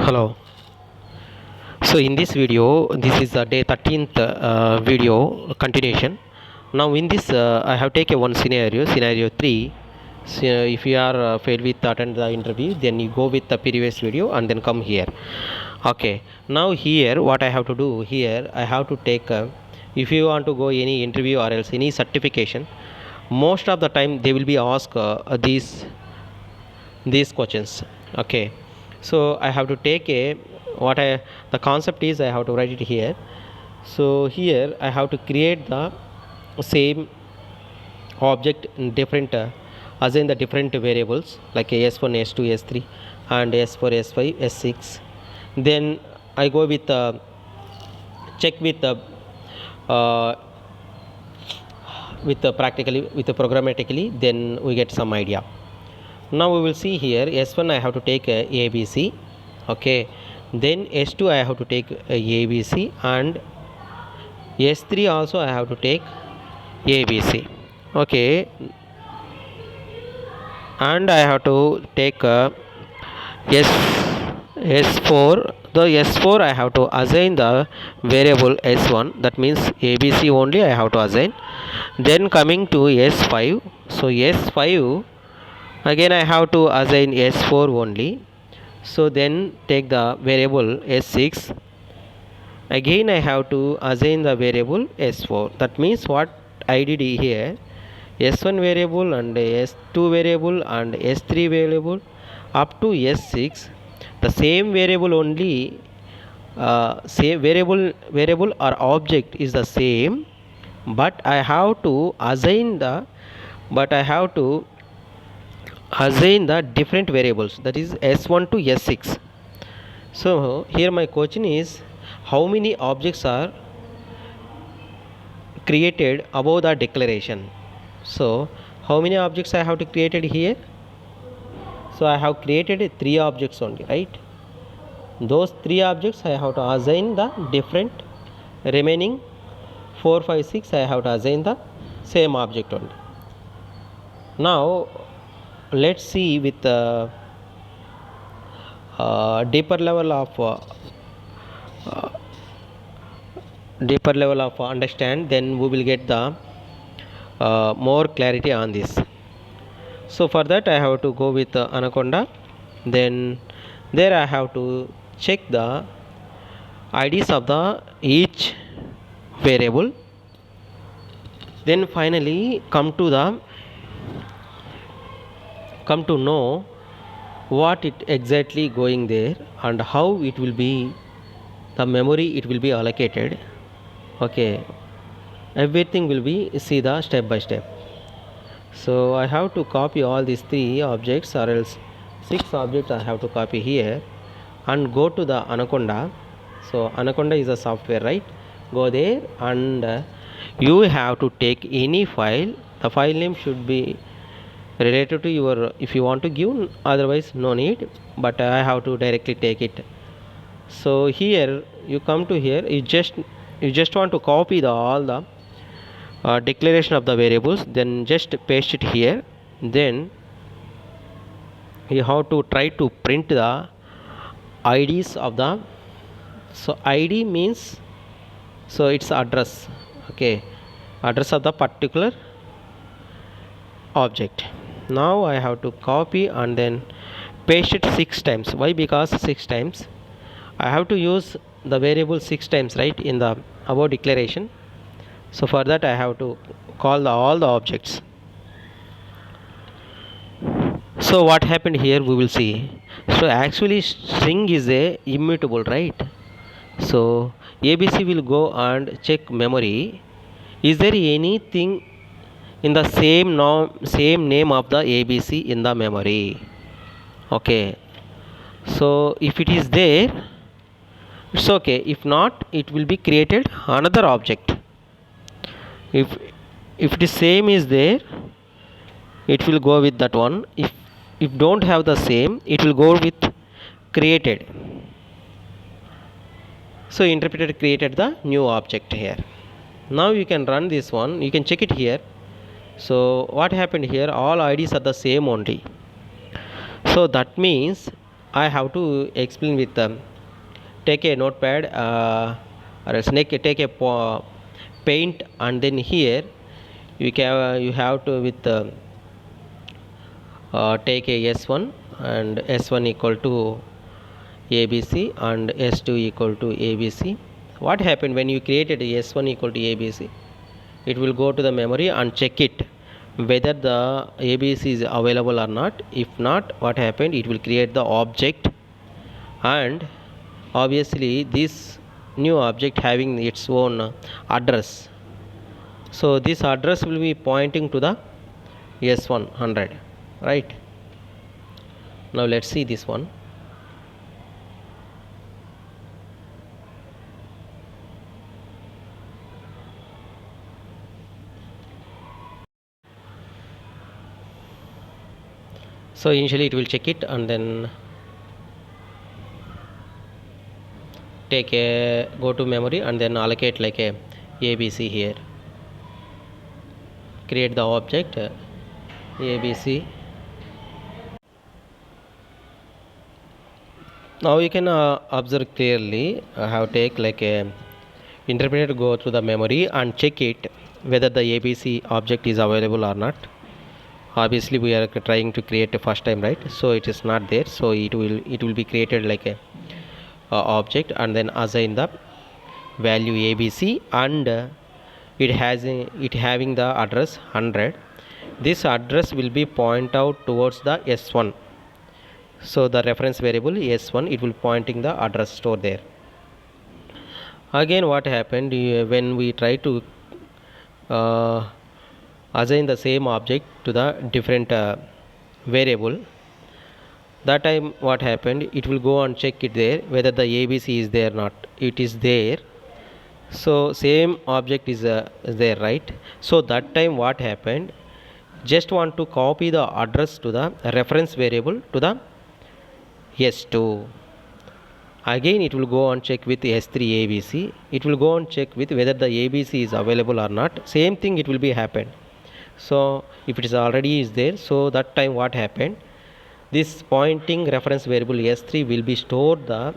Hello. So in this video, this is the day 13th video continuation. Now in this, I have taken one scenario 3. So if you are failed with attend the interview, then you go with the previous video and then come here. Okay. Now here, what I have to do here, I have to take. If you want to go any interview or else any certification, most of the time they will be asked these questions. Okay, so I have to take a what I the concept is I have to write it here. So here I have to create the same object in different assign the different variables like s1 s2 s3 and s4 s5 s6. Then I go with check uh, with the practically with the programmatically, then we get some idea. Now we will see here s1 I have to take abc. Okay, then s2 I have to take abc, and s3 also I have to take abc. Okay, and I have to take s s4. The s4 I have to assign the variable s1, that means abc only I have to assign. Then coming to s5, so s5 again I have to assign s4 only. So then take the variable s6, again I have to assign the variable s4. That means what I did here, s1 variable and s2 variable and s3 variable up to s6, the same variable only, same variable or object is the same, but I have to assign the different variables, that is s1 to s6. So here my question is, how many objects are created above the declaration? So how many objects I have to created here? So I have created 3 objects only, right? Those 3 objects I have to assign the different, remaining 4 5 6 I have to assign the same object only. Now let's see with the deeper level of understand, then we will get the more clarity on this. So for that I have to go with anaconda. Then there I have to check the IDs of the each variable. Then finally come to know what it exactly going there and how it will be the memory it will be allocated. Okay, everything will be see the step by step. So I have to copy all these 3 objects or else 6 objects I have to copy here and go to the anaconda. So anaconda is a software, right? Go there and you have to take any file. The file name should be related to your, if you want to give, otherwise no need, but I have to directly take it. So here you come to here, you just want to copy all the declaration of the variables, then just paste it here. Then you have to try to print the IDs of the, so ID means, so it's address. Okay, address of the particular object. Now I have to copy and then paste it 6 times. Why? Because 6 times I have to use the variable 6 times, right, in the above declaration. So for that I have to call all the objects. So what happened here we will see. So actually string is a immutable, right? So ABC will go and check memory. Is there anything in the same name of the ABC in the memory? Okay, so if it is there, it's okay. If not, it will be created another object. If it is same is there, it will go with that one. If don't have the same, it will go with created. So interpreted created the new object here. Now you can run this one, you can check it here. So what happened here, all IDs are the same only. So that means I have to explain with take a notepad or else take a paint, and then here you have to with take a S1 and S1 equal to ABC and S2 equal to ABC. What happened when you created S1 equal to ABC? It will go to the memory and check it whether the ABC is available or not. If not, what happened? It will create the object, and obviously this new object having its own address. So this address will be pointing to the S100, right? Now let's see this one. So initially it will check it and then take a go to memory and then allocate like a ABC here. Create the object ABC. Now you can observe clearly. I have take like a interpreter go through the memory and check it whether the ABC object is available or not. Obviously we are trying to create a first time, right? So it is not there, so it will be created like a object and then assign the value ABC, and it having the address 100. This address will be point out towards the S1. So the reference variable S1, it will pointing the address store there. Again what happened when we try to assign the same object to the different variable, that time what happened, it will go and check it there whether the ABC is there or not. It is there, so same object is there, right? So that time what happened, just want to copy the address to the reference variable to the S2. Again it will go and check with S3 ABC. It will go and check with whether the ABC is available or not. Same thing it will be happen. So if it is already is there, so that time what happened, this pointing reference variable S3 will be stored the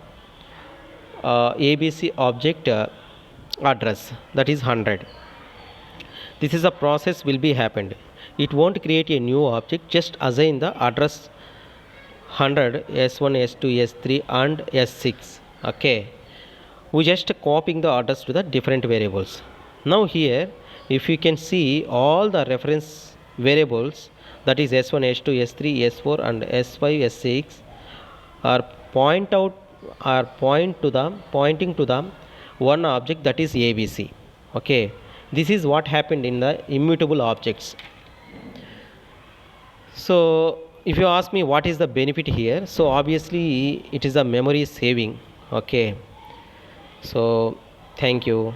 ABC object address, that is 100. This is a process will be happened. It won't create a new object, just assign the address 100 S1 S2 S3 and S6. Okay, we just copying the address to the different variables. Now here if you can see all the reference variables, that is S1 S2 S3 S4 and S5 S6 are pointing to the one object, that is ABC. Okay, this is what happened in the immutable objects. So if you ask me what is the benefit here, so obviously it is a memory saving. Okay, so thank you.